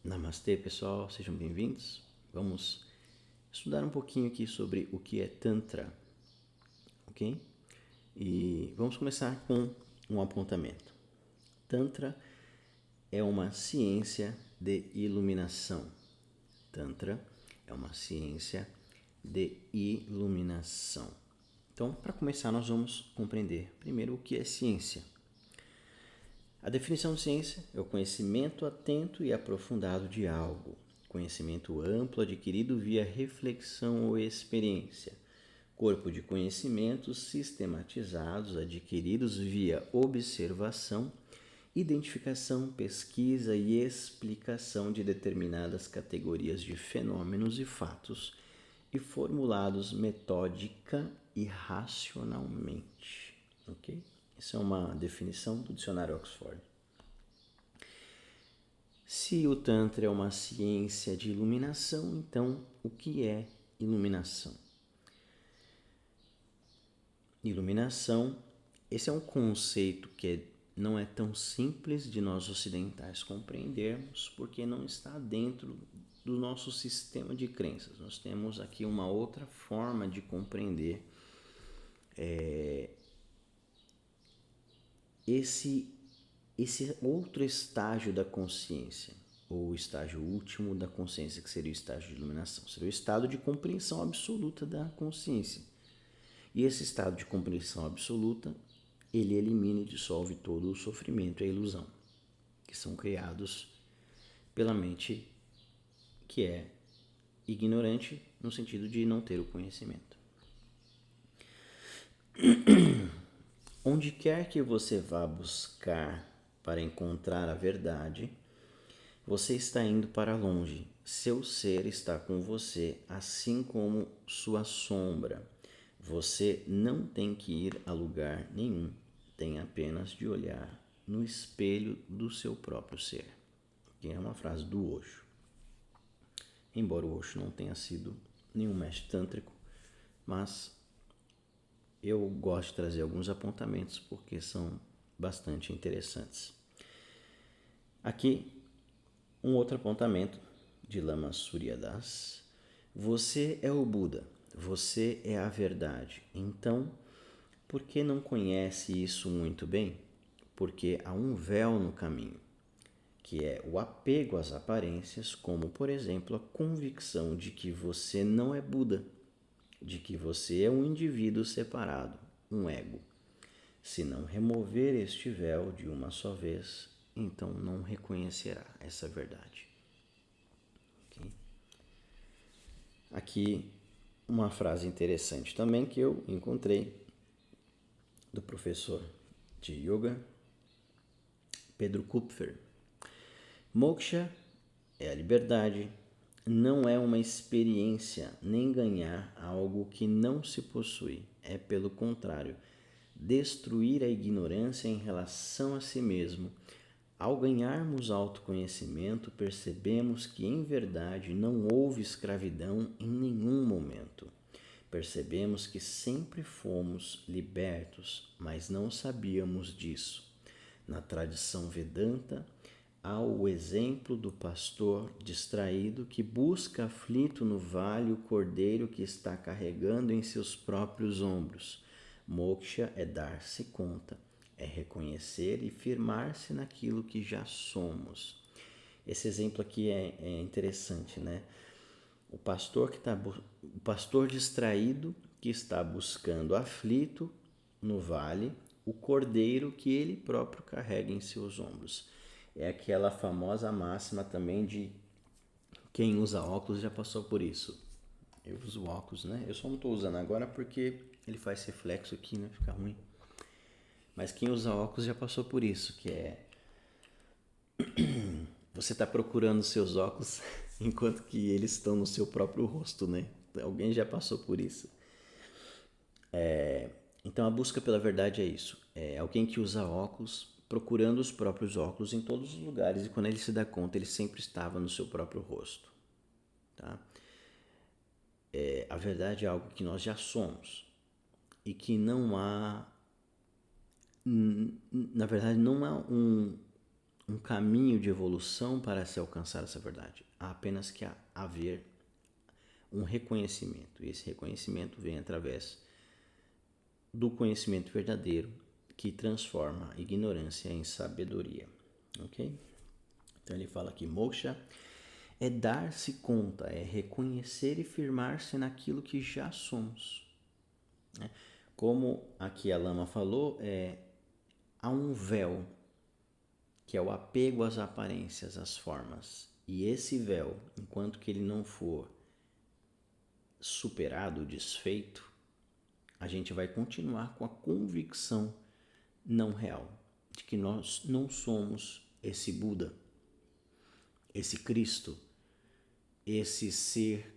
Namastê, pessoal, sejam bem-vindos. Vamos estudar um pouquinho aqui sobre o que é Tantra, ok? E vamos começar com um apontamento. Tantra é uma ciência de iluminação. Tantra é uma ciência de iluminação. Então, para começar, nós vamos compreender primeiro o que é ciência. A definição de ciência é o conhecimento atento e aprofundado de algo, conhecimento amplo adquirido via reflexão ou experiência, corpo de conhecimentos sistematizados adquiridos via observação, identificação, pesquisa e explicação de determinadas categorias de fenômenos e fatos e formulados metódica e racionalmente, ok? Essa é uma definição do dicionário Oxford. Se o Tantra é uma ciência de iluminação, então o que é iluminação? Iluminação, esse é um conceito que não é tão simples de nós ocidentais compreendermos, porque não está dentro do nosso sistema de crenças. Nós temos aqui uma outra forma de compreender esse outro estágio da consciência, ou o estágio último da consciência, que seria o estágio de iluminação, seria o estado de compreensão absoluta da consciência. E esse estado de compreensão absoluta, ele elimina e dissolve todo o sofrimento e a ilusão, que são criados pela mente que é ignorante, no sentido de não ter o conhecimento. Onde quer que você vá buscar para encontrar a verdade, você está indo para longe. Seu ser está com você, assim como sua sombra. Você não tem que ir a lugar nenhum, tem apenas de olhar no espelho do seu próprio ser. Que é uma frase do Osho. Embora o Osho não tenha sido nenhum mestre tântrico, mas eu gosto de trazer alguns apontamentos porque são bastante interessantes. Aqui, um outro apontamento de Lama Surya Das. Você é o Buda, você é a verdade. Então, por que não conhece isso muito bem? Porque há um véu no caminho, que é o apego às aparências, como, por exemplo, a convicção de que você não é Buda, de que você é um indivíduo separado, um ego. Se não remover este véu de uma só vez, então não reconhecerá essa verdade. Okay? Aqui uma frase interessante também que eu encontrei do professor de yoga, Pedro Kupfer. Moksha é a liberdade, não é uma experiência nem ganhar algo que não se possui. É, pelo contrário, destruir a ignorância em relação a si mesmo. Ao ganharmos autoconhecimento, percebemos que em verdade não houve escravidão em nenhum momento. Percebemos que sempre fomos libertos, mas não sabíamos disso. Na tradição Vedanta, há o exemplo do pastor distraído que busca aflito no vale o cordeiro que está carregando em seus próprios ombros. Moksha é dar-se conta, é reconhecer e firmar-se naquilo que já somos. Esse exemplo aqui é interessante, né? O pastor distraído que está buscando aflito no vale o cordeiro que ele próprio carrega em seus ombros. É aquela famosa máxima também de quem usa óculos já passou por isso. Eu uso óculos, né? Eu só não estou usando agora porque ele faz reflexo aqui, né? Fica ruim. Mas quem usa óculos já passou por isso, que é você está procurando seus óculos enquanto que eles estão no seu próprio rosto, né? Alguém já passou por isso. Então a busca pela verdade é isso. É alguém que usa óculos procurando os próprios óculos em todos os lugares e quando ele se dá conta ele sempre estava no seu próprio rosto. Tá? A verdade é algo que nós já somos e que não há, na verdade não há um caminho de evolução para se alcançar essa verdade. Há apenas que haver um reconhecimento. E esse reconhecimento vem através do conhecimento verdadeiro que transforma a ignorância em sabedoria. Ok? Então ele fala que moksha é dar-se conta, é reconhecer e firmar-se naquilo que já somos. Como aqui a Lama falou, há um véu, que é o apego às aparências, às formas. E esse véu, enquanto que ele não for superado, desfeito, a gente vai continuar com a convicção não real de que nós não somos esse Buda, esse Cristo, esse ser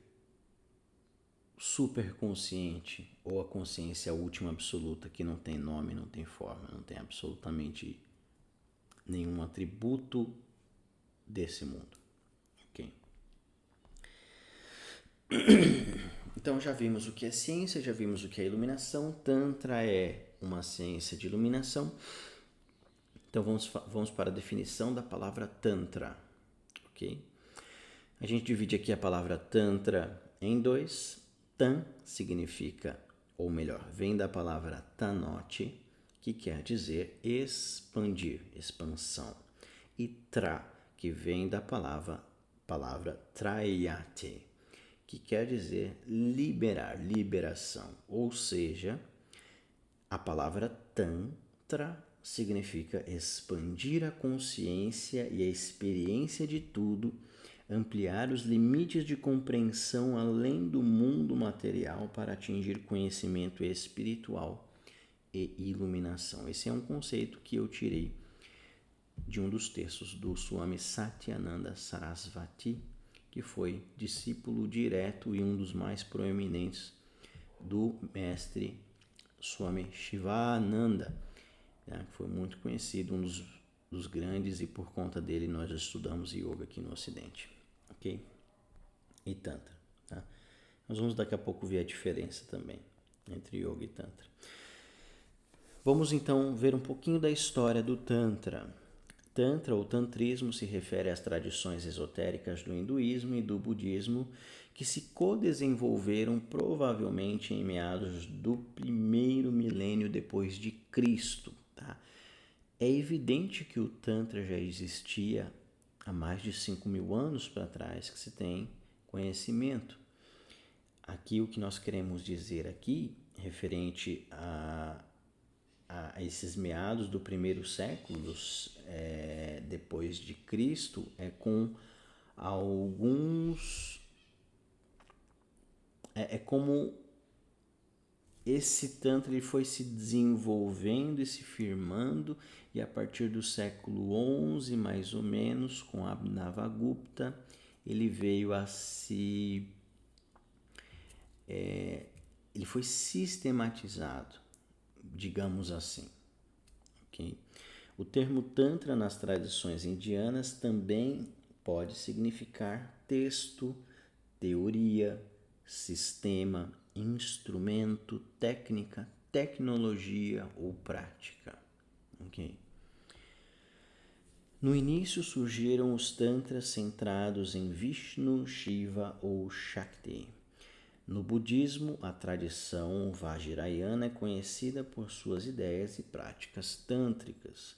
superconsciente ou a consciência última absoluta que não tem nome, não tem forma, não tem absolutamente nenhum atributo desse mundo. Ok? Então já vimos o que é ciência, já vimos o que é iluminação. Tantra é uma ciência de iluminação. Então vamos para a definição da palavra Tantra. Ok? A gente divide aqui a palavra Tantra em dois. Tan significa, ou melhor, vem da palavra Tanoti, que quer dizer expandir, expansão. E Tra, que vem da palavra Trayate, que quer dizer liberar, liberação. Ou seja, a palavra Tantra significa expandir a consciência e a experiência de tudo, ampliar os limites de compreensão além do mundo material para atingir conhecimento espiritual e iluminação. Esse é um conceito que eu tirei de um dos textos do Swami Satyananda Sarasvati, que foi discípulo direto e um dos mais proeminentes do mestre Swami Shivananda, que foi muito conhecido, um dos grandes, e por conta dele nós estudamos yoga aqui no Ocidente. Ok? E Tantra. Tá? Nós vamos daqui a pouco ver a diferença também entre yoga e Tantra. Vamos então ver um pouquinho da história do Tantra. Tantra ou tantrismo se refere às tradições esotéricas do hinduísmo e do budismo que se codesenvolveram provavelmente em meados do primeiro milênio depois de Cristo. Tá? É evidente que o Tantra já existia há mais de 5.000 anos para trás, que se tem conhecimento. Aqui o que nós queremos dizer aqui, referente a esses meados do primeiro século depois de Cristo, é com alguns... É como esse Tantra ele foi se desenvolvendo e se firmando, e a partir do século XI, mais ou menos, com Abhinavagupta, ele veio a se... ele foi sistematizado, digamos assim. Okay? O termo Tantra nas tradições indianas também pode significar texto, teoria, sistema, instrumento, técnica, tecnologia ou prática. Okay? No início surgiram os Tantras centrados em Vishnu, Shiva ou Shakti. No budismo, a tradição Vajrayana é conhecida por suas ideias e práticas tântricas.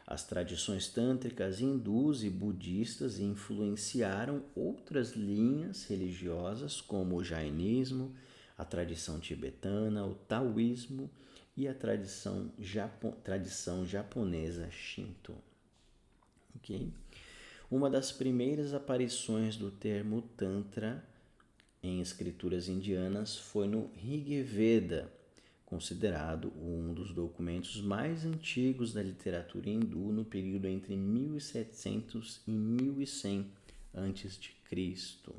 As tradições tântricas hindus e budistas influenciaram outras linhas religiosas como o jainismo, a tradição tibetana, o taoísmo e a tradição japonesa Shinto. Okay? Uma das primeiras aparições do termo Tantra em escrituras indianas foi no Rig Veda, considerado um dos documentos mais antigos da literatura hindu no período entre 1700 e 1100 a.C.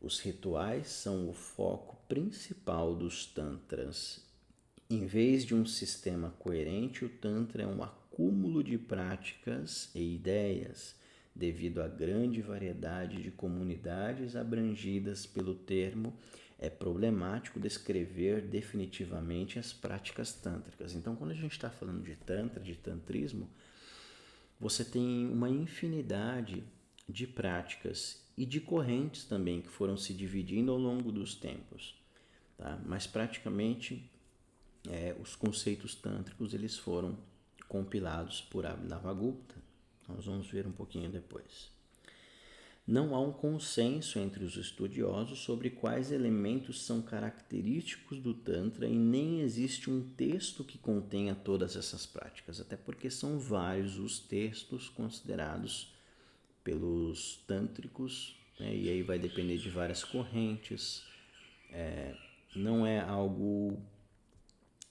Os rituais são o foco principal dos tantras. Em vez de um sistema coerente, o tantra é um acúmulo de práticas e ideias, devido à grande variedade de comunidades abrangidas pelo termo. É problemático descrever definitivamente as práticas tântricas. Então, quando a gente está falando de tantra, de tantrismo, você tem uma infinidade de práticas e de correntes também que foram se dividindo ao longo dos tempos, tá? Mas praticamente os conceitos tântricos eles foram compilados por Abhinavagupta. Nós vamos ver um pouquinho depois. Não há um consenso entre os estudiosos sobre quais elementos são característicos do Tantra e nem existe um texto que contenha todas essas práticas, até porque são vários os textos considerados pelos tântricos, né? E aí vai depender de várias correntes, não é algo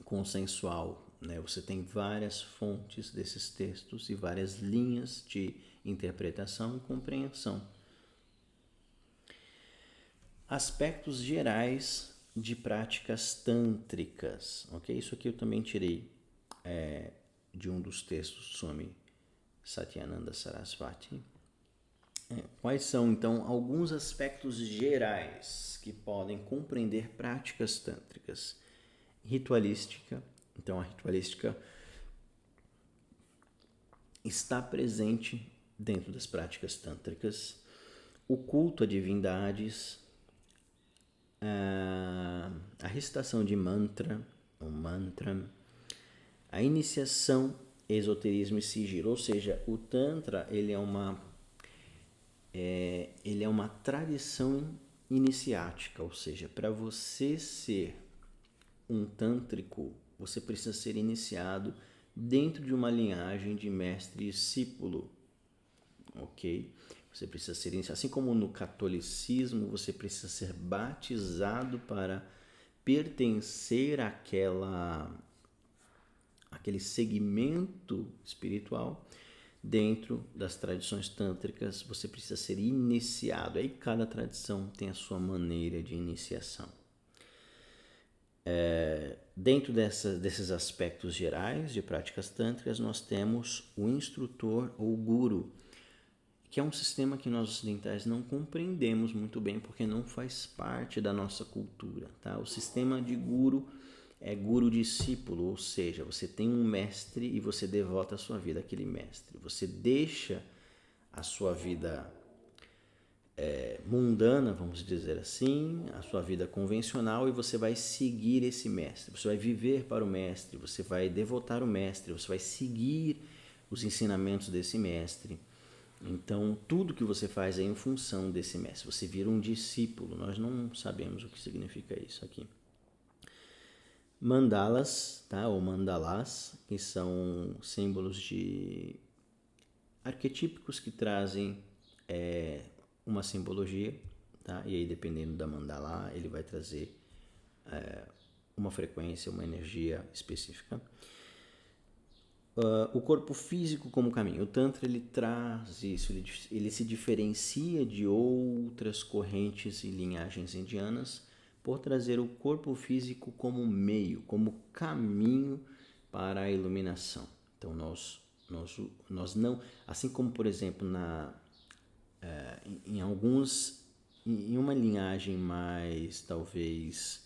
consensual, né? Você tem várias fontes desses textos e várias linhas de interpretação e compreensão. Aspectos gerais de práticas tântricas, ok? Isso aqui eu também tirei de um dos textos do Swami Satyananda Sarasvati. Quais são, então, alguns aspectos gerais que podem compreender práticas tântricas? Ritualística. Então, a ritualística está presente dentro das práticas tântricas. O culto a divindades, a recitação de mantra, o mantra, a iniciação, esoterismo e sigilo. Ou seja, o Tantra ele é uma tradição iniciática, ou seja, para você ser um tântrico, você precisa ser iniciado dentro de uma linhagem de mestre e discípulo, ok? Você precisa ser iniciado, assim como no catolicismo, você precisa ser batizado para pertencer àquele segmento espiritual. Dentro das tradições tântricas, você precisa ser iniciado. Aí cada tradição tem a sua maneira de iniciação. Dentro desses aspectos gerais de práticas tântricas, nós temos o instrutor ou guru, que é um sistema que nós ocidentais não compreendemos muito bem porque não faz parte da nossa cultura, tá? O sistema de guru é guru-discípulo, ou seja, você tem um mestre e você devota a sua vida àquele mestre. Você deixa a sua vida mundana, vamos dizer assim, a sua vida convencional e você vai seguir esse mestre. Você vai viver para o mestre, você vai devotar o mestre, você vai seguir os ensinamentos desse mestre. Então, tudo que você faz é em função desse mestre. Você vira um discípulo. Nós não sabemos o que significa isso aqui. Mandalas, tá? Ou mandalás, que são símbolos arquetípicos que trazem uma simbologia, tá? E aí, dependendo da mandala, ele vai trazer uma frequência, uma energia específica. O corpo físico como caminho. O Tantra ele traz isso, ele se diferencia de outras correntes e linhagens indianas por trazer o corpo físico como meio, como caminho para a iluminação. Então nós não, assim como por exemplo em uma linhagem mais talvez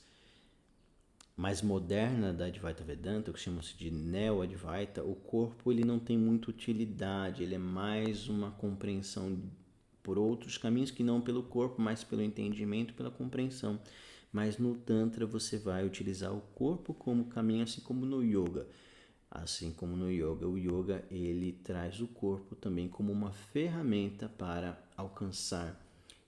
mais moderna da Advaita Vedanta, o que chama-se de Neo-Advaita, o corpo ele não tem muita utilidade, ele é mais uma compreensão por outros caminhos que não pelo corpo, mas pelo entendimento, pela compreensão. Mas no Tantra você vai utilizar o corpo como caminho, assim como no Yoga. Assim como no Yoga, o Yoga ele traz o corpo também como uma ferramenta para alcançar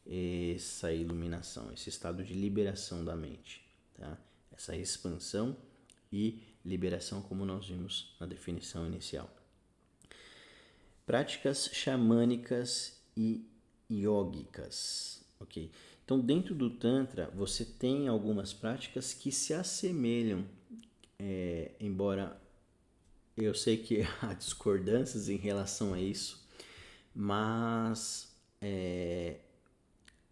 essa iluminação, esse estado de liberação da mente, tá? Essa expansão e liberação, como nós vimos na definição inicial. Práticas xamânicas e iógicas, ok? Então, dentro do Tantra, você tem algumas práticas que se assemelham, embora eu sei que há discordâncias em relação a isso, mas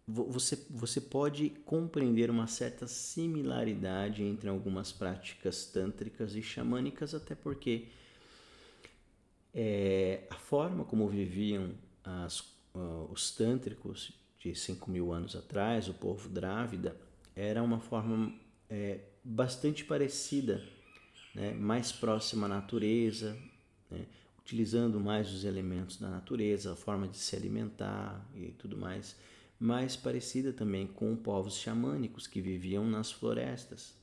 você pode compreender uma certa similaridade entre algumas práticas tântricas e xamânicas, até porque a forma como viviam os tântricos de 5.000 anos atrás, o povo Drávida, era uma forma bastante parecida, né? Mais próxima à natureza, né? utilizando mais os elementos da natureza, a forma de se alimentar e tudo mais parecida também com povos xamânicos que viviam nas florestas,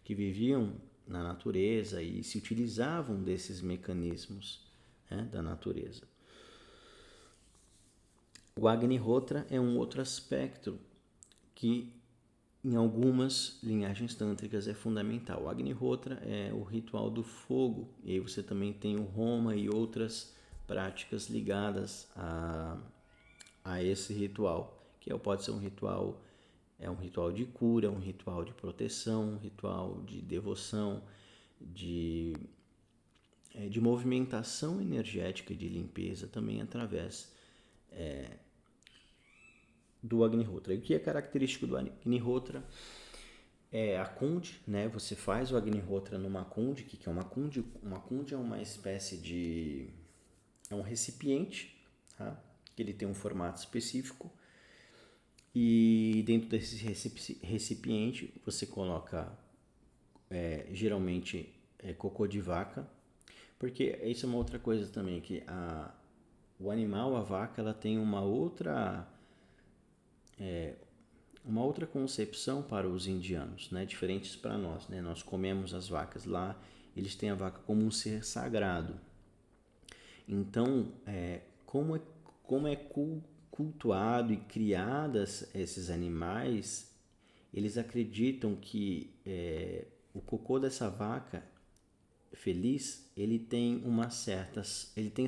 que viviam na natureza e se utilizavam desses mecanismos, né, da natureza. O Agnihotra é um outro aspecto que em algumas linhagens tântricas é fundamental. O Agnihotra é o ritual do fogo, e aí você também tem o Homa e outras práticas ligadas a esse ritual, que pode ser um ritual de cura, um ritual de proteção, um ritual de devoção, de movimentação energética e de limpeza também através do Agnihotra. E o que é característico do Agnihotra é a kundi, né? Você faz o Agnihotra numa kundi. O que é uma kundi? Uma kundi é uma espécie de... é um recipiente, tá? Ele tem um formato específico e dentro desse recipiente você coloca geralmente cocô de vaca, porque isso é uma outra coisa também, que o animal, a vaca, ela tem uma outra concepção para os indianos, né? Diferentes para nós, né? Nós comemos as vacas lá, eles têm a vaca como um ser sagrado. Então, como é cultuado e criadas esses animais, eles acreditam que o cocô dessa vaca feliz, ele tem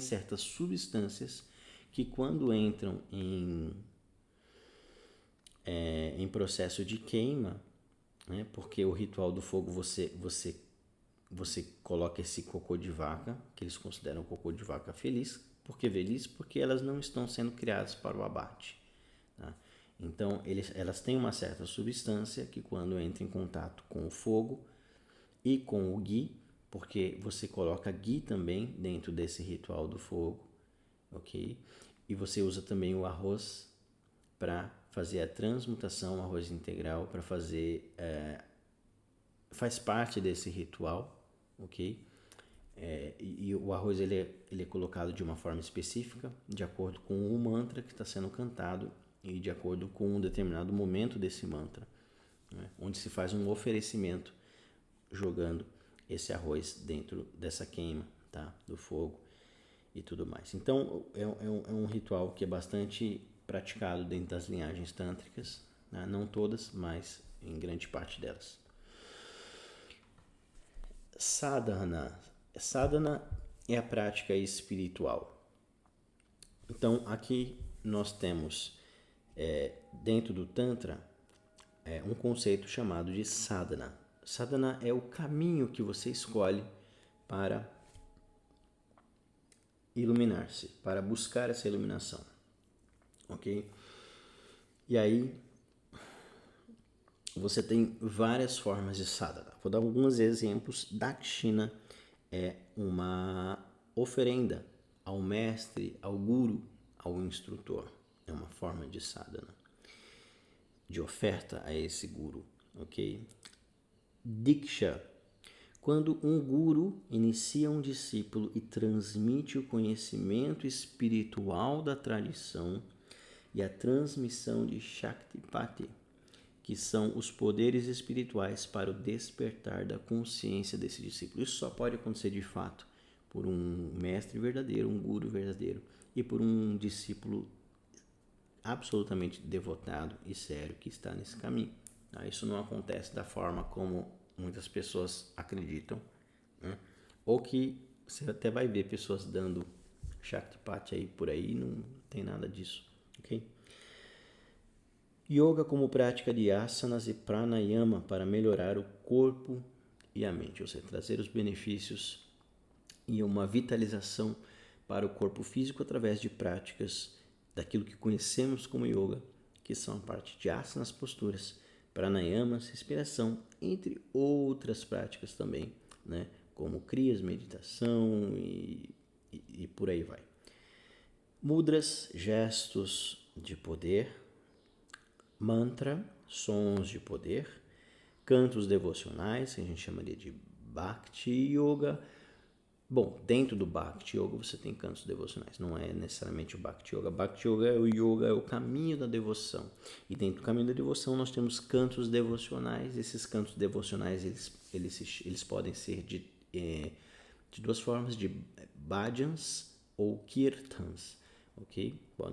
certas substâncias que quando entram em processo de queima, né, porque o ritual do fogo você coloca esse cocô de vaca, que eles consideram cocô de vaca feliz, porque elas não estão sendo criadas para o abate, tá? Então elas têm uma certa substância que quando entra em contato com o fogo e com o ghee, porque você coloca ghee também dentro desse ritual do fogo, ok? E você usa também o arroz para fazer a transmutação, arroz integral, para fazer... faz parte desse ritual, ok? E o arroz ele é colocado de uma forma específica, de acordo com o mantra que está sendo cantado e de acordo com um determinado momento desse mantra, né? Onde se faz um oferecimento jogando esse arroz dentro dessa queima, tá? Do fogo e tudo mais. Então é um ritual que é bastante praticado dentro das linhagens tântricas, né? Não todas, mas em grande parte delas. Sadhana. Sadhana é a prática espiritual. Então aqui nós temos dentro do Tantra um conceito chamado de sadhana. Sadhana é o caminho que você escolhe para iluminar-se, para buscar essa iluminação, ok? E aí você tem várias formas de sadhana. Vou dar alguns exemplos. Dakshina é uma oferenda ao mestre, ao guru, ao instrutor. É uma forma de sadhana, de oferta a esse guru, ok? Diksha, quando um guru inicia um discípulo e transmite o conhecimento espiritual da tradição e a transmissão de Shaktipati, que são os poderes espirituais para o despertar da consciência desse discípulo. Isso só pode acontecer de fato por um mestre verdadeiro, um guru verdadeiro, e por um discípulo absolutamente devotado e sério que está nesse caminho. Isso não acontece da forma como muitas pessoas acreditam, né? Ou que você até vai ver pessoas dando Shaktipati aí por aí, não tem nada disso, ok? Yoga como prática de asanas e pranayama para melhorar o corpo e a mente, ou seja, trazer os benefícios e uma vitalização para o corpo físico através de práticas daquilo que conhecemos como yoga, que são a parte de asanas, posturas, pranayamas, respiração, entre outras práticas também, né? Como kriyas, meditação e por aí vai. Mudras, gestos de poder, mantra, sons de poder, cantos devocionais, que a gente chamaria de Bhakti Yoga, Bom, dentro do Bhakti Yoga você tem cantos devocionais, não é necessariamente o Bhakti Yoga. Bhakti Yoga é o caminho da devoção. E dentro do caminho da devoção nós temos cantos devocionais. Esses cantos devocionais eles podem ser de duas formas, de bhajans ou kirtans, ok? Bom,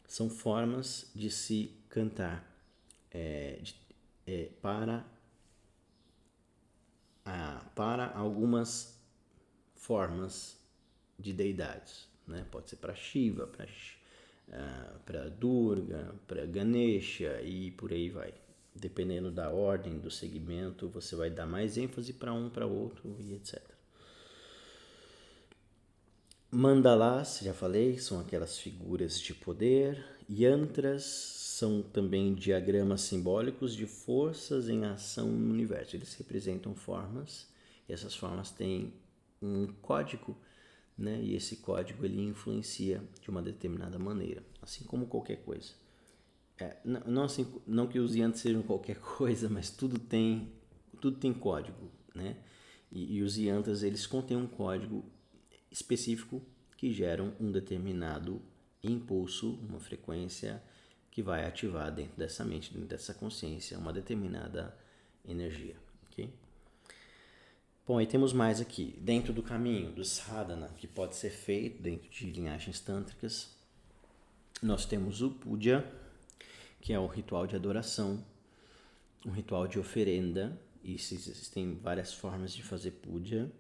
são formas de se cantar para algumas formas de deidades, né? Pode ser para Shiva, para Durga, para Ganesha e por aí vai. Dependendo da ordem, do segmento, você vai dar mais ênfase para um, para outro e etc. Mandalas, já falei, são aquelas figuras de poder. Yantras são também diagramas simbólicos de forças em ação no universo. Eles representam formas e essas formas têm um código, né? E esse código ele influencia de uma determinada maneira, assim como qualquer coisa. Não que os yantras sejam qualquer coisa, mas tudo tem código, né? E os yantras eles contêm um código específico que geram um determinado impulso, uma frequência que vai ativar dentro dessa mente, dentro dessa consciência, uma determinada energia, ok? Bom, aí temos mais aqui, dentro do caminho do sadhana, que pode ser feito dentro de linhagens tântricas, nós temos o puja, que é o ritual de adoração, um ritual de oferenda, e existem várias formas de fazer puja.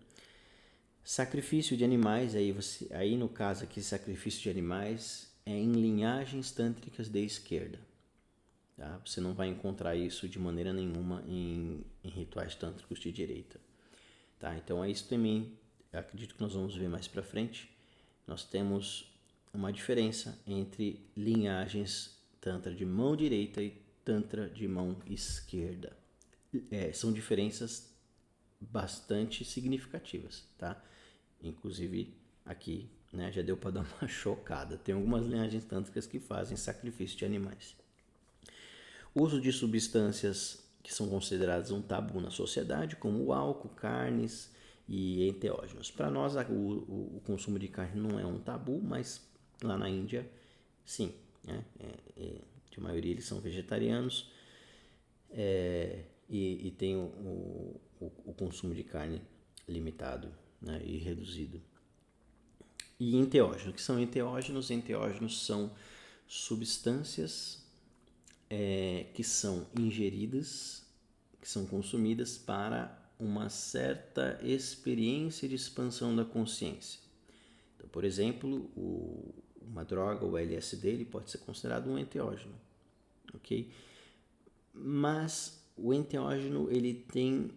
Sacrifício de animais, aí no caso aqui, sacrifício de animais é em linhagens tântricas de esquerda. Tá? Você não vai encontrar isso de maneira nenhuma em rituais tântricos de direita. Tá? Então é isso também, acredito que nós vamos ver mais para frente. Nós temos uma diferença entre linhagens tantra de mão direita e tantra de mão esquerda. São diferenças bastante significativas, tá? Inclusive aqui, né, já deu para dar uma chocada. Tem algumas linhagens tântricas que fazem sacrifício de animais. Uso de substâncias que são consideradas um tabu na sociedade, como o álcool, carnes e enteógenos. Para nós, o consumo de carne não é um tabu, mas lá na Índia, sim. Né? De maioria eles são vegetarianos e tem o consumo de carne limitado, né, e reduzido. E enteógenos, que são enteógenos? Enteógenos são substâncias que são ingeridas, que são consumidas para uma certa experiência de expansão da consciência. Então, por exemplo, uma droga, o LSD, ele pode ser considerado um enteógeno, ok? Mas o enteógeno ele tem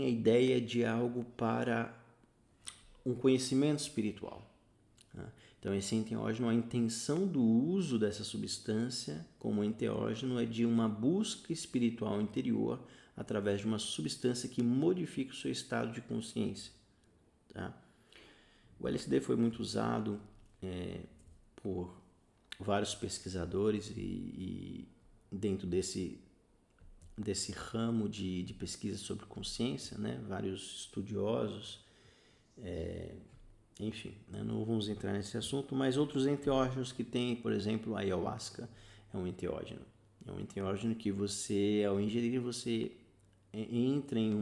a ideia de algo para um conhecimento espiritual. Tá? Então, esse enteógeno, a intenção do uso dessa substância como enteógeno é de uma busca espiritual interior através de uma substância que modifica o seu estado de consciência. Tá? O LSD foi muito usado por vários pesquisadores e dentro desse ramo de pesquisa sobre consciência, né? Vários estudiosos, enfim, né? Não vamos entrar nesse assunto, mas outros enteógenos que tem, por exemplo, a ayahuasca é um enteógeno. É um enteógeno que você, ao ingerir, você entra em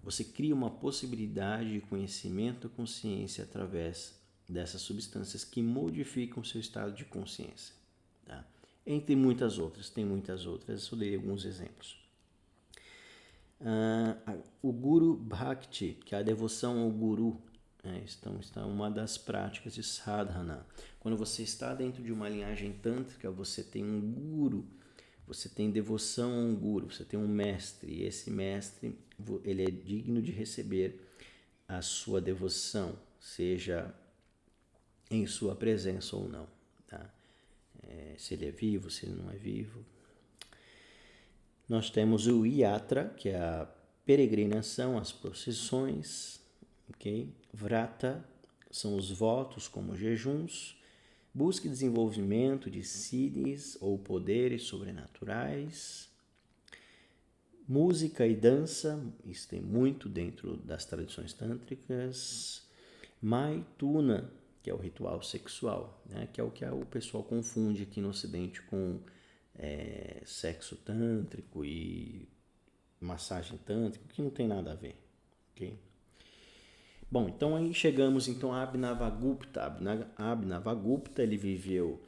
você cria uma possibilidade de conhecimento da consciência através dessas substâncias que modificam o seu estado de consciência. Tá? Entre muitas outras, tem muitas outras, eu dei alguns exemplos. O Guru Bhakti, que é a devoção ao Guru, está uma das práticas de sadhana. Quando você está dentro de uma linhagem tântrica, você tem um Guru, você tem devoção a um Guru, você tem um mestre, e esse mestre ele é digno de receber a sua devoção, seja em sua presença ou não. Tá? Se ele é vivo, se ele não é vivo. Nós temos o yatra, que é a peregrinação, as procissões, ok? Vrata são os votos como jejuns, busca e desenvolvimento de siddhis ou poderes sobrenaturais. Música e dança, isso tem muito dentro das tradições tântricas. Maituna, que é o ritual sexual, né? Que é o que o pessoal confunde aqui no Ocidente com sexo tântrico e massagem tântrica, que não tem nada a ver, ok? Bom, então aí chegamos então a Abhinavagupta. Abhinavagupta, ele viveu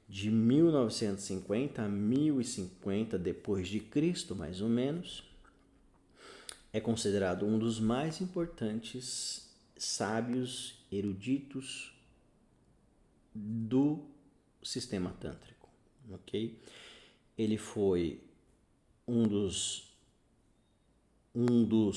de 1950 a 1050 depois de Cristo, mais ou menos. É considerado um dos mais importantes sábios eruditos do sistema tântrico, ok? Ele foi um dos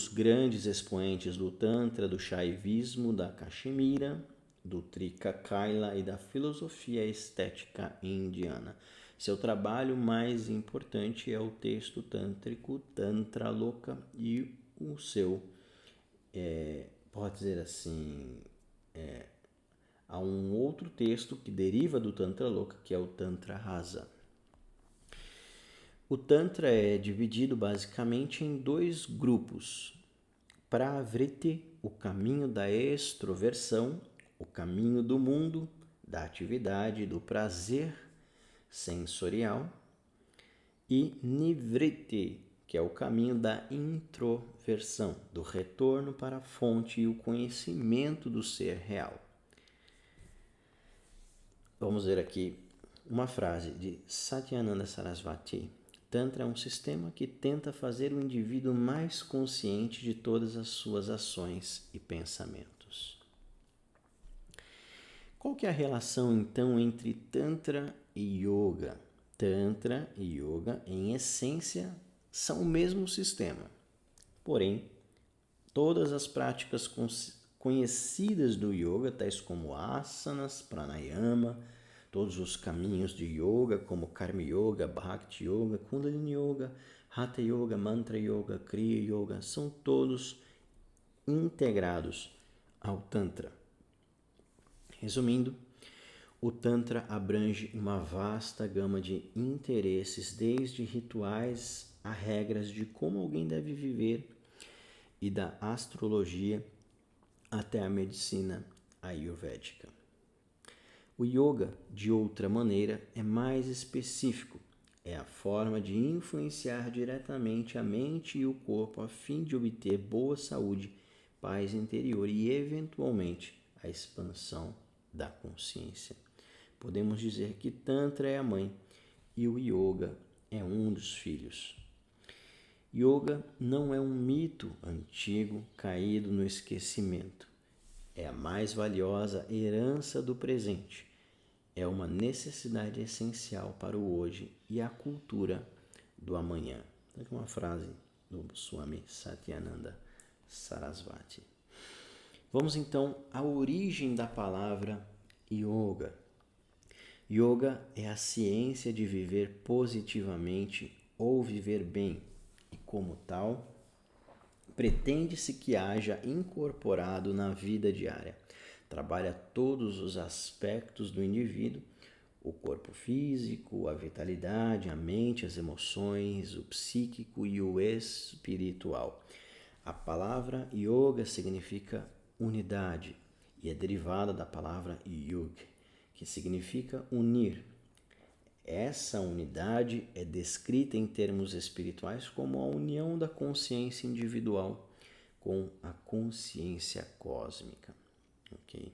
grandes expoentes do Tantra, do Shaivismo, da Cachemira, do Trikakaila e da filosofia estética indiana. Seu trabalho mais importante é o texto tântrico Tantra Loka e o seu, pode dizer assim, há um outro texto que deriva do Tantra Loka, que é o Tantra Rasa. O Tantra é dividido basicamente em dois grupos. Pravriti, o caminho da extroversão, o caminho do mundo, da atividade, do prazer sensorial, e Nivriti, que é o caminho da introversão, do retorno para a fonte e o conhecimento do ser real. Vamos ver aqui uma frase de Satyananda Sarasvati. Tantra é um sistema que tenta fazer o indivíduo mais consciente de todas as suas ações e pensamentos. Qual que é a relação, então, entre Tantra e Yoga? Tantra e Yoga, em essência, são o mesmo sistema. Porém, todas as práticas conhecidas do Yoga, tais como asanas, pranayama, todos os caminhos de Yoga, como Karma Yoga, Bhakti Yoga, Kundalini Yoga, Hatha Yoga, Mantra Yoga, Kriya Yoga, são todos integrados ao Tantra. Resumindo, o Tantra abrange uma vasta gama de interesses, desde rituais a regras de como alguém deve viver e da astrologia até a medicina ayurvédica. O yoga, de outra maneira, é mais específico. É a forma de influenciar diretamente a mente e o corpo a fim de obter boa saúde, paz interior e, eventualmente, a expansão da consciência. Podemos dizer que Tantra é a mãe e o Yoga é um dos filhos. Yoga não é um mito antigo caído no esquecimento. É a mais valiosa herança do presente. É uma necessidade essencial para o hoje e a cultura do amanhã. Aqui uma frase do Swami Satyananda Sarasvati. Vamos então à origem da palavra yoga. Yoga é a ciência de viver positivamente ou viver bem, e como tal, pretende-se que haja incorporado na vida diária. Trabalha todos os aspectos do indivíduo, o corpo físico, a vitalidade, a mente, as emoções, o psíquico e o espiritual. A palavra yoga significa unidade e é derivada da palavra yug, que significa unir. Essa unidade é descrita em termos espirituais como a união da consciência individual com a consciência cósmica. Okay?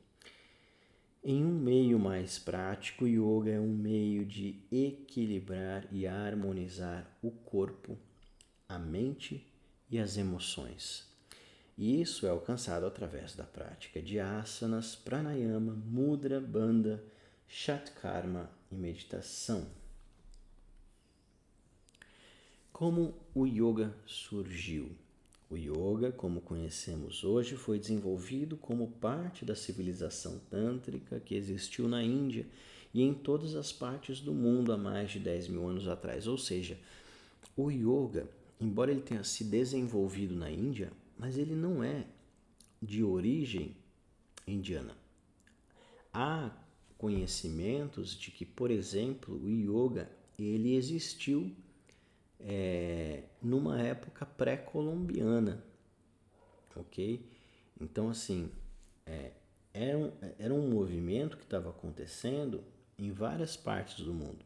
Em um meio mais prático, yoga é um meio de equilibrar e harmonizar o corpo, a mente e as emoções. E isso é alcançado através da prática de asanas, pranayama, mudra, bandha, shatkarma e meditação. Como o yoga surgiu? O yoga, como conhecemos hoje, foi desenvolvido como parte da civilização tântrica que existiu na Índia e em todas as partes do mundo há mais de 10 mil anos atrás. Ou seja, o yoga, embora ele tenha se desenvolvido na Índia, mas ele não é de origem indiana. Há conhecimentos de que, por exemplo, o yoga ele existiu numa época pré-colombiana, ok? Então, assim, era um movimento que estava acontecendo em várias partes do mundo,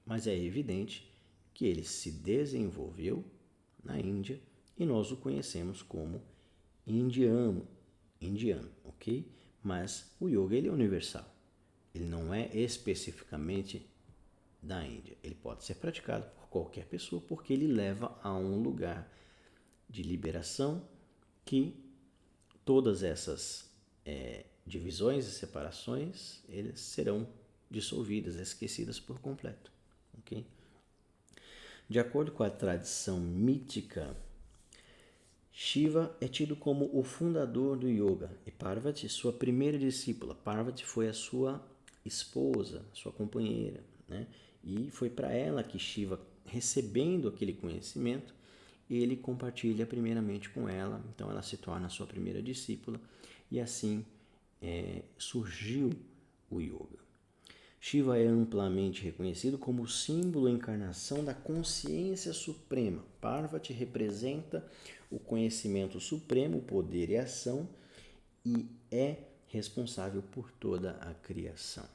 mas é evidente que ele se desenvolveu na Índia e nós o conhecemos como indiano, ok? Mas o yoga ele é universal, ele não é especificamente da Índia, ele pode ser praticado por qualquer pessoa porque ele leva a um lugar de liberação que todas essas divisões e separações eles serão dissolvidas, esquecidas por completo, ok? De acordo com a tradição mítica, Shiva é tido como o fundador do yoga e Parvati sua primeira discípula. Parvati foi a sua esposa, sua companheira, né? E foi para ela que Shiva, recebendo aquele conhecimento, ele compartilha primeiramente com ela, então ela se torna a sua primeira discípula e assim surgiu o yoga. Shiva é amplamente reconhecido como o símbolo e encarnação da consciência suprema. Parvati representa o conhecimento supremo, o poder e a ação, e é responsável por toda a criação.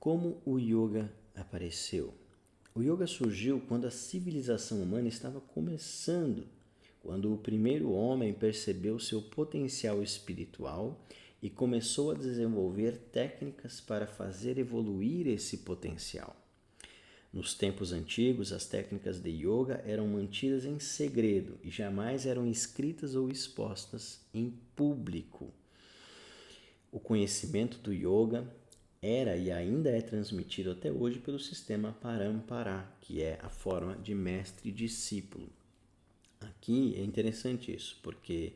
Como o yoga apareceu? O yoga surgiu quando a civilização humana estava começando, quando o primeiro homem percebeu seu potencial espiritual e começou a desenvolver técnicas para fazer evoluir esse potencial. Nos tempos antigos, as técnicas de yoga eram mantidas em segredo e jamais eram escritas ou expostas em público. O conhecimento do yoga era e ainda é transmitido até hoje pelo sistema Parampara, que é a forma de mestre-discípulo. Aqui é interessante isso, porque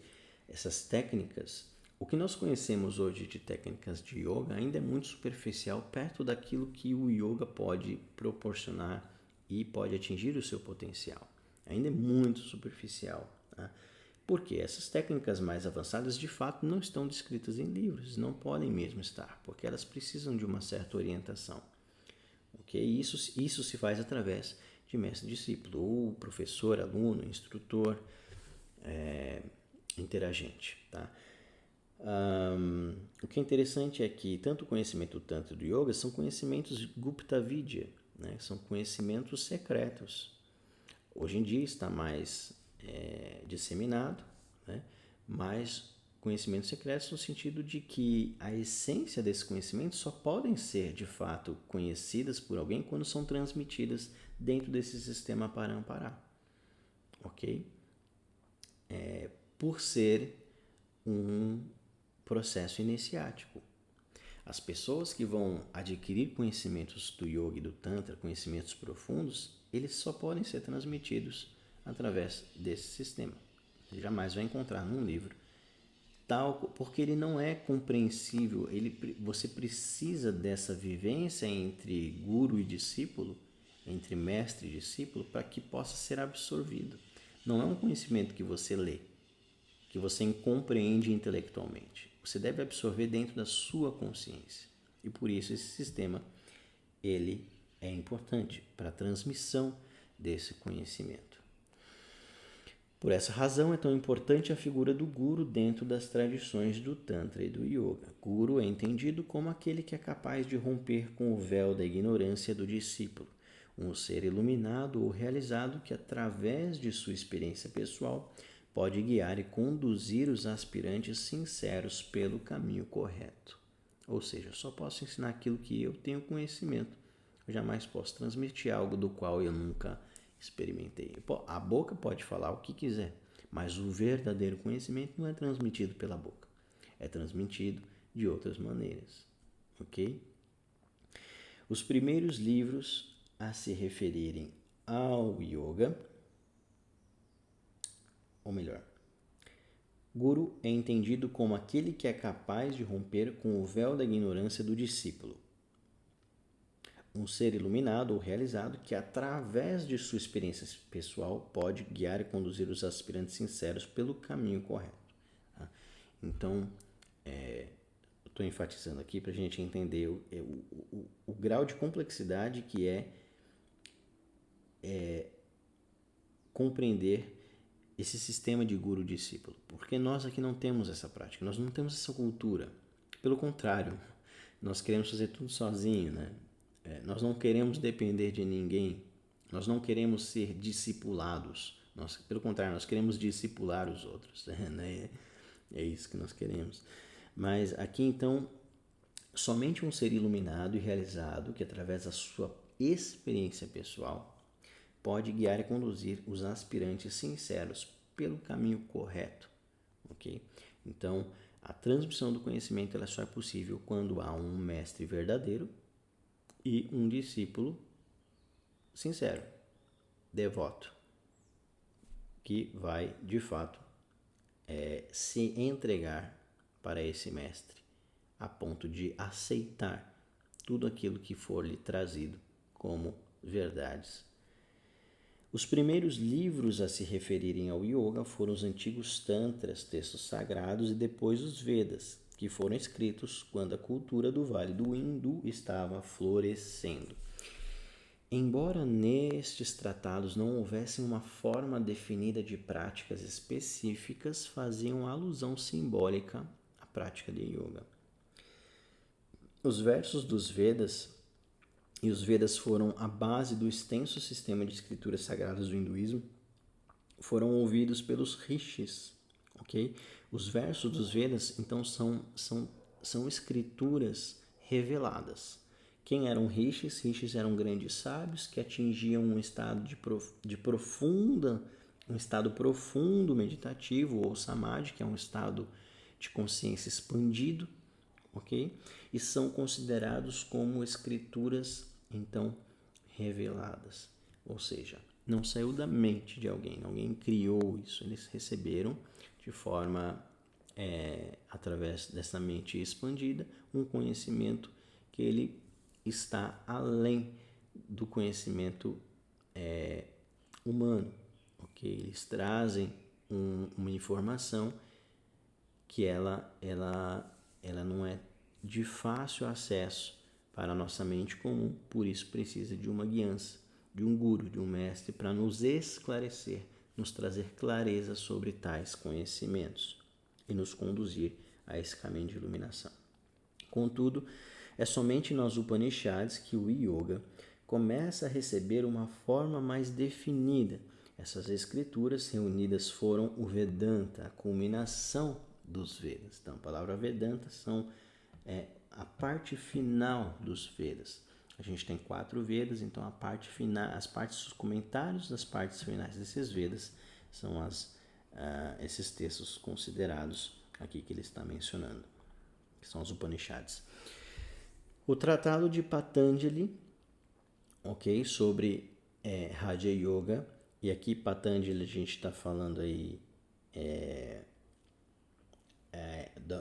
essas técnicas, o que nós conhecemos hoje de técnicas de yoga ainda é muito superficial perto daquilo que o yoga pode proporcionar e pode atingir o seu potencial. Ainda é muito superficial. Tá? Porque essas técnicas mais avançadas de fato não estão descritas em livros, não podem mesmo estar, porque elas precisam de uma certa orientação. Okay? Isso se faz através de mestre-discípulo, ou professor, aluno, instrutor, interagente. Tá? O que é interessante é que tanto o conhecimento do Tantra e do Yoga são conhecimentos Gupta Vidya, né? São conhecimentos secretos. Hoje em dia está mais disseminado, né? Mas conhecimentos secretos no sentido de que a essência desse conhecimento só podem ser de fato conhecidas por alguém quando são transmitidas dentro desse sistema Parampara, ok? Por ser um processo iniciático. As pessoas que vão adquirir conhecimentos do yoga e do tantra, conhecimentos profundos, eles só podem ser transmitidos através desse sistema. Você jamais vai encontrar num livro tal, porque ele não é compreensível. Você precisa dessa vivência entre guru e discípulo, entre mestre e discípulo, para que possa ser absorvido. Não é um conhecimento que você lê, que você compreende intelectualmente. Você deve absorver dentro da sua consciência. E por isso esse sistema ele é importante para a transmissão desse conhecimento. Por essa razão é tão importante a figura do guru dentro das tradições do Tantra e do Yoga. Guru é entendido como aquele que é capaz de romper com o véu da ignorância do discípulo, um ser iluminado ou realizado que, através de sua experiência pessoal, pode guiar e conduzir os aspirantes sinceros pelo caminho correto. Ou seja, eu só posso ensinar aquilo que eu tenho conhecimento. Eu jamais posso transmitir algo do qual eu nunca experimentei. A boca pode falar o que quiser, mas o verdadeiro conhecimento não é transmitido pela boca. É transmitido de outras maneiras. Ok? Os primeiros livros a se referirem ao yoga, ou melhor, Guru é entendido como aquele que é capaz de romper com o véu da ignorância do discípulo. Um ser iluminado ou realizado que, através de sua experiência pessoal, pode guiar e conduzir os aspirantes sinceros pelo caminho correto. Tá? Então, estou enfatizando aqui para a gente entender o grau de complexidade que é compreender esse sistema de guru-discípulo, porque nós aqui não temos essa prática, nós não temos essa cultura. Pelo contrário, nós queremos fazer tudo sozinho, né? Nós não queremos depender de ninguém, nós não queremos ser discipulados, pelo contrário, nós queremos discipular os outros, né? É isso que nós queremos. Mas aqui então, somente um ser iluminado e realizado, que através da sua experiência pessoal, pode guiar e conduzir os aspirantes sinceros pelo caminho correto, ok? Então, a transmissão do conhecimento ela só é possível quando há um mestre verdadeiro e um discípulo sincero, devoto, que vai, de fato, se entregar para esse mestre, a ponto de aceitar tudo aquilo que for lhe trazido como verdades. Os primeiros livros a se referirem ao yoga foram os antigos tantras, textos sagrados, e depois os Vedas, que foram escritos quando a cultura do Vale do Indo estava florescendo. Embora nestes tratados não houvessem uma forma definida de práticas específicas, faziam alusão simbólica à prática de yoga. Os versos dos Vedas e os Vedas foram a base do extenso sistema de escrituras sagradas do hinduísmo, foram ouvidos pelos rishis, ok? Os versos dos Vedas, então, são escrituras reveladas. Quem eram rishis? Rishis eram grandes sábios que atingiam um estado um estado profundo meditativo, ou samadhi, que é um estado de consciência expandido, ok? E são considerados como escrituras, então, reveladas. Ou seja, não saiu da mente de alguém criou isso, eles receberam de forma, através dessa mente expandida, um conhecimento que ele está além do conhecimento humano, ok? Eles trazem uma informação que ela não é de fácil acesso para a nossa mente comum, por isso precisa de uma guiança, de um guru, de um mestre, para nos esclarecer, nos trazer clareza sobre tais conhecimentos e nos conduzir a esse caminho de iluminação. Contudo, é somente nas Upanishads que o yoga começa a receber uma forma mais definida. Essas escrituras reunidas foram o Vedanta, a culminação dos Vedas. Então, a palavra Vedanta são a parte final dos Vedas. A gente tem 4 Vedas, então a parte final, as partes, os comentários das partes finais desses Vedas são esses textos considerados aqui que ele está mencionando, que são os Upanishads. O Tratado de Patanjali, ok, sobre Raja Yoga, e aqui Patanjali a gente está falando aí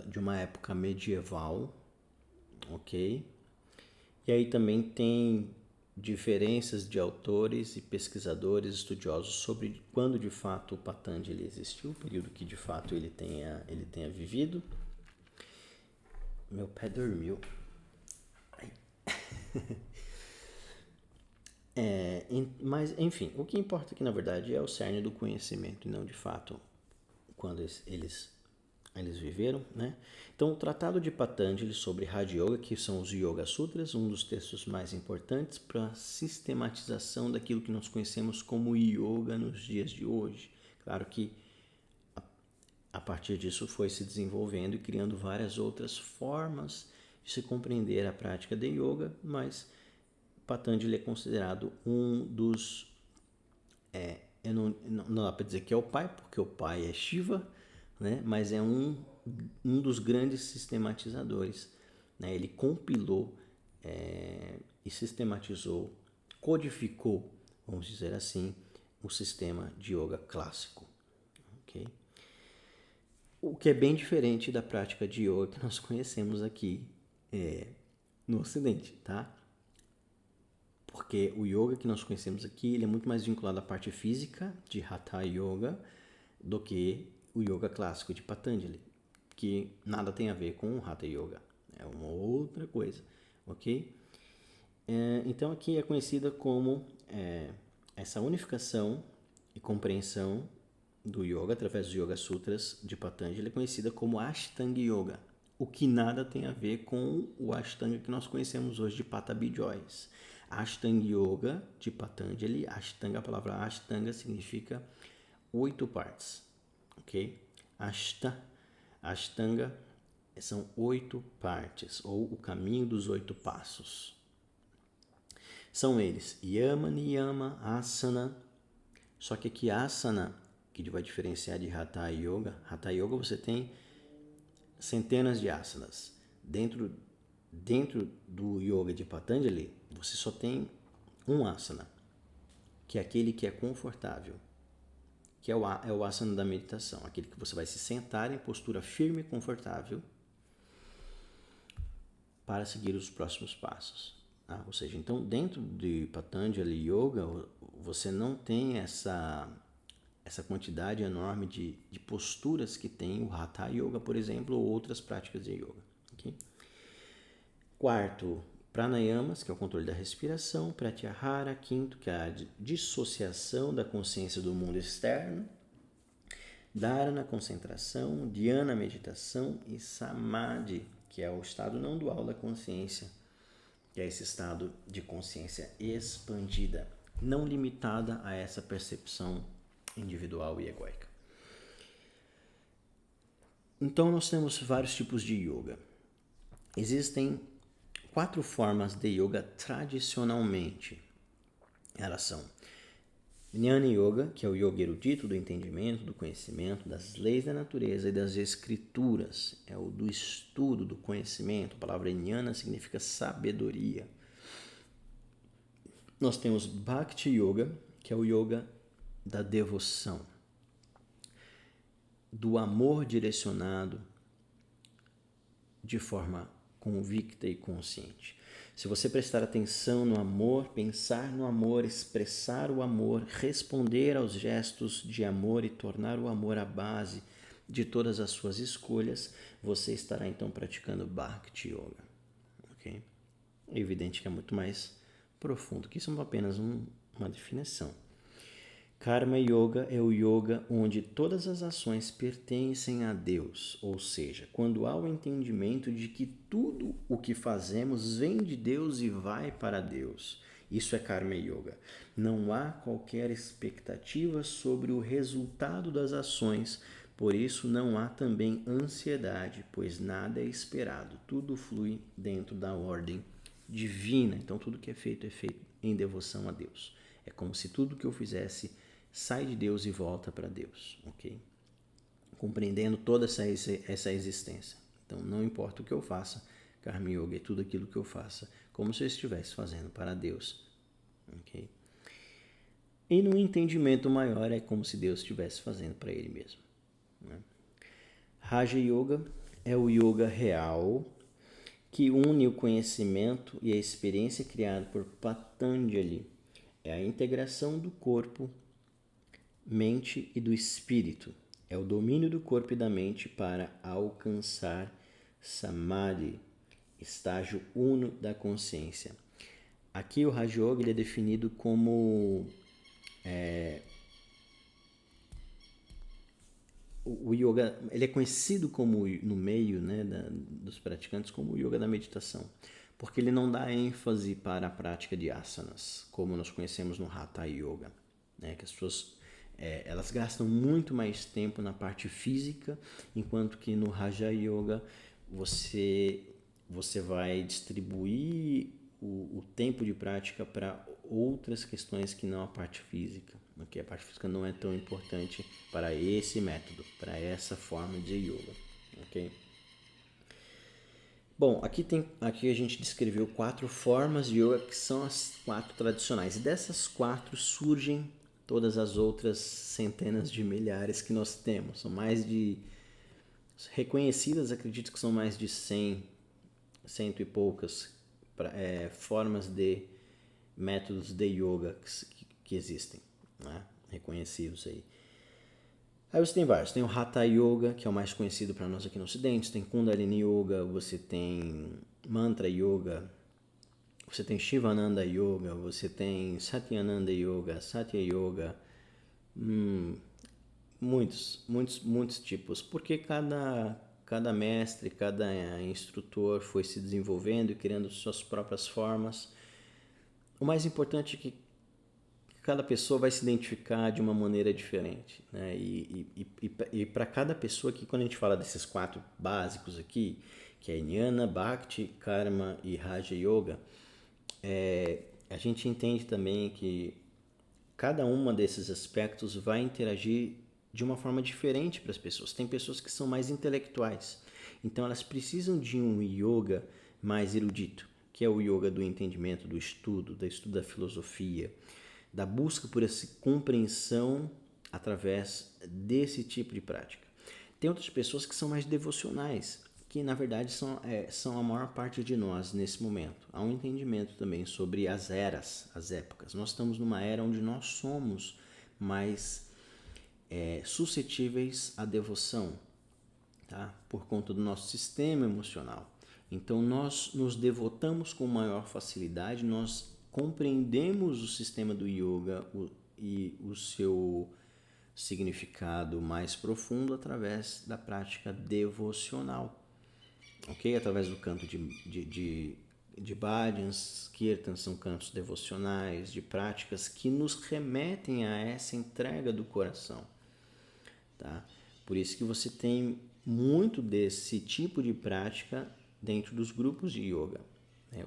de uma época medieval, ok? E aí também tem diferenças de autores e pesquisadores estudiosos sobre quando de fato o Patanjali existiu, o período que de fato ele tenha vivido. Meu pé dormiu. Mas, enfim, o que importa aqui na verdade é o cerne do conhecimento e não de fato quando eles viveram, né? Então, o Tratado de Patanjali sobre Raja Yoga, que são os Yoga Sutras, um dos textos mais importantes para a sistematização daquilo que nós conhecemos como yoga nos dias de hoje. Claro que a partir disso foi se desenvolvendo e criando várias outras formas de se compreender a prática de yoga, mas Patanjali é considerado um dos... não dá para dizer que é o pai, porque o pai é Shiva, né? Mas é um dos grandes sistematizadores, né? Ele compilou e sistematizou, codificou, vamos dizer assim, o sistema de yoga clássico, ok? O que é bem diferente da prática de yoga que nós conhecemos aqui no Ocidente, tá? Porque o yoga que nós conhecemos aqui ele é muito mais vinculado à parte física de Hatha Yoga do que o yoga clássico de Patanjali, que nada tem a ver com o Hatha Yoga, é uma outra coisa, ok? Então aqui é conhecida como essa unificação e compreensão do yoga através dos Yoga Sutras de Patanjali é conhecida como Ashtanga Yoga, o que nada tem a ver com o Ashtanga que nós conhecemos hoje de Patabi Jois. Ashtanga Yoga de Patanjali, Ashtanga, a palavra Ashtanga significa 8 partes, ok? Ashtanga são 8 partes, ou o caminho dos 8 passos. São eles Yama, Niyama, Asana, só que aqui Asana, que vai diferenciar de Hatha Yoga. Hatha Yoga você tem centenas de asanas. Dentro do Yoga de Patanjali, você só tem um asana, que é aquele que é confortável, que é o asana da meditação, aquele que você vai se sentar em postura firme e confortável para seguir os próximos passos. Ou seja, então dentro de Patanjali Yoga, você não tem essa quantidade enorme de posturas que tem o Hatha Yoga, por exemplo, ou outras práticas de yoga. Okay? Quarto, pranayamas, que é o controle da respiração. Pratyahara, quinto, que é a dissociação da consciência do mundo externo. Dharana, concentração. Dhyana, meditação. E Samadhi, que é o estado não dual da consciência, que é esse estado de consciência expandida, não limitada a essa percepção individual e egóica. Então nós temos vários tipos de yoga. Existem 4 formas de yoga tradicionalmente. Elas são Jnana Yoga, que é o yoga erudito do entendimento, do conhecimento, das leis da natureza e das escrituras. É o do estudo, do conhecimento. A palavra Jnana significa sabedoria. Nós temos Bhakti Yoga, que é o yoga da devoção, do amor direcionado de forma convicta e consciente. Se você prestar atenção no amor, pensar no amor, expressar o amor, responder aos gestos de amor e tornar o amor a base de todas as suas escolhas, você estará então praticando Bhakti Yoga. Okay? É evidente que é muito mais profundo, que isso é apenas uma definição. Karma Yoga é o yoga onde todas as ações pertencem a Deus, ou seja, quando há o entendimento de que tudo o que fazemos vem de Deus e vai para Deus. Isso é Karma Yoga. Não há qualquer expectativa sobre o resultado das ações, por isso não há também ansiedade, pois nada é esperado, tudo flui dentro da ordem divina. Então tudo que é feito em devoção a Deus. É como se tudo que eu fizesse sai de Deus e volta para Deus, ok? Compreendendo toda essa existência. Então, não importa o que eu faça, Karma Yoga é tudo aquilo que eu faça, como se eu estivesse fazendo para Deus, ok? E no entendimento maior é como se Deus estivesse fazendo para Ele mesmo. Né? Raja Yoga é o yoga real que une o conhecimento e a experiência criada por Patanjali. É a integração do corpo, mente e do espírito. É o domínio do corpo e da mente para alcançar Samadhi, estágio uno da consciência. Aqui o Raja Yoga ele é definido como o yoga, ele é conhecido como no meio, né, dos praticantes como o yoga da meditação, porque ele não dá ênfase para a prática de asanas, como nós conhecemos no Hatha Yoga, né, que as pessoas elas gastam muito mais tempo na parte física, enquanto que no Raja Yoga você vai distribuir o tempo de prática para outras questões que não a parte física. Okay? A parte física não é tão importante para esse método, para essa forma de yoga. Okay? Bom, aqui a gente descreveu 4 formas de yoga que são as 4 tradicionais. E dessas 4 surgem todas as outras centenas de milhares que nós temos. São mais de... reconhecidas, acredito que são mais de 100, cento e poucas formas de métodos de yoga que existem, né? Reconhecidos aí. Aí você tem vários. Tem o Hatha Yoga, que é o mais conhecido para nós aqui no Ocidente. Tem Kundalini Yoga, você tem Mantra Yoga, você tem Shivananda Yoga, você tem Satyananda Yoga, Satya Yoga, muitos tipos, porque cada mestre, cada instrutor foi se desenvolvendo e criando suas próprias formas. O mais importante é que cada pessoa vai se identificar de uma maneira diferente, né? E para cada pessoa aqui, quando a gente fala desses 4 básicos aqui, que é Jnana, Bhakti, Karma e Raja Yoga, a gente entende também que cada uma desses aspectos vai interagir de uma forma diferente para as pessoas. Tem pessoas que são mais intelectuais, então elas precisam de um yoga mais erudito, que é o yoga do entendimento, do estudo da filosofia, da busca por essa compreensão através desse tipo de prática. Tem outras pessoas que são mais devocionais, que na verdade são a maior parte de nós nesse momento. Há um entendimento também sobre as eras, as épocas. Nós estamos numa era onde nós somos mais suscetíveis à devoção, tá? Por conta do nosso sistema emocional. Então nós nos devotamos com maior facilidade, nós compreendemos o sistema do yoga e o seu significado mais profundo através da prática devocional, ok? Através do canto de bhajans, kirtans, são cantos devocionais, de práticas que nos remetem a essa entrega do coração, tá? Por isso que você tem muito desse tipo de prática dentro dos grupos de yoga.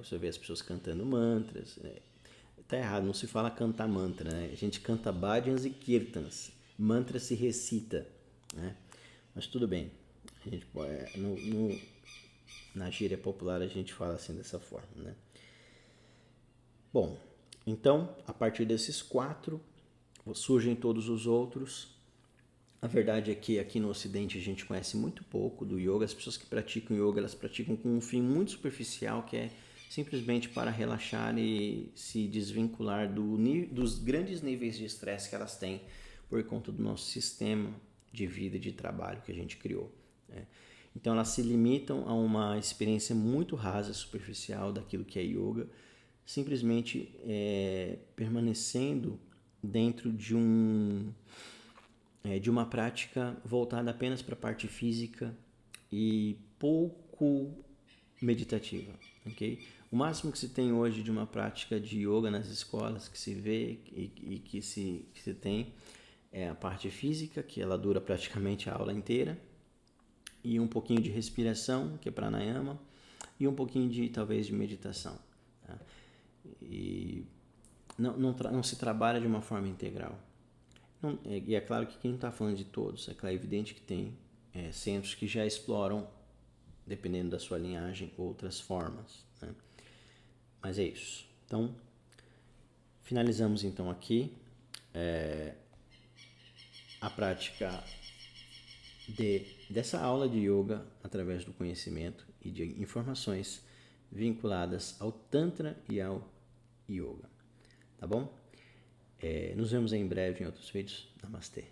Você vê as pessoas cantando mantras. Tá errado, não se fala cantar mantra, né? A gente canta bhajans e kirtans. Mantra se recita, né? Mas tudo bem. A gente na gíria popular a gente fala assim dessa forma, né? Bom, então a partir desses 4 surgem todos os outros. A verdade é que aqui no Ocidente a gente conhece muito pouco do yoga. As pessoas que praticam yoga, elas praticam com um fim muito superficial, que é simplesmente para relaxar e se desvincular dos grandes níveis de estresse que elas têm por conta do nosso sistema de vida e de trabalho que a gente criou, né? Então elas se limitam a uma experiência muito rasa, superficial daquilo que é yoga, simplesmente permanecendo dentro de uma prática voltada apenas para a parte física e pouco meditativa, ok? O máximo que se tem hoje de uma prática de yoga nas escolas, que se vê e que se tem, é a parte física, que ela dura praticamente a aula inteira, e um pouquinho de respiração, que é pranayama, e um pouquinho talvez de meditação, tá? E não se trabalha de uma forma integral. E é claro que aqui não está falando de todos, é claro, evidente que tem centros que já exploram, dependendo da sua linhagem, outras formas, né? Mas é isso. Então, finalizamos então aqui a prática dessa aula de yoga através do conhecimento e de informações vinculadas ao Tantra e ao Yoga. Tá bom? Nos vemos em breve em outros vídeos. Namastê.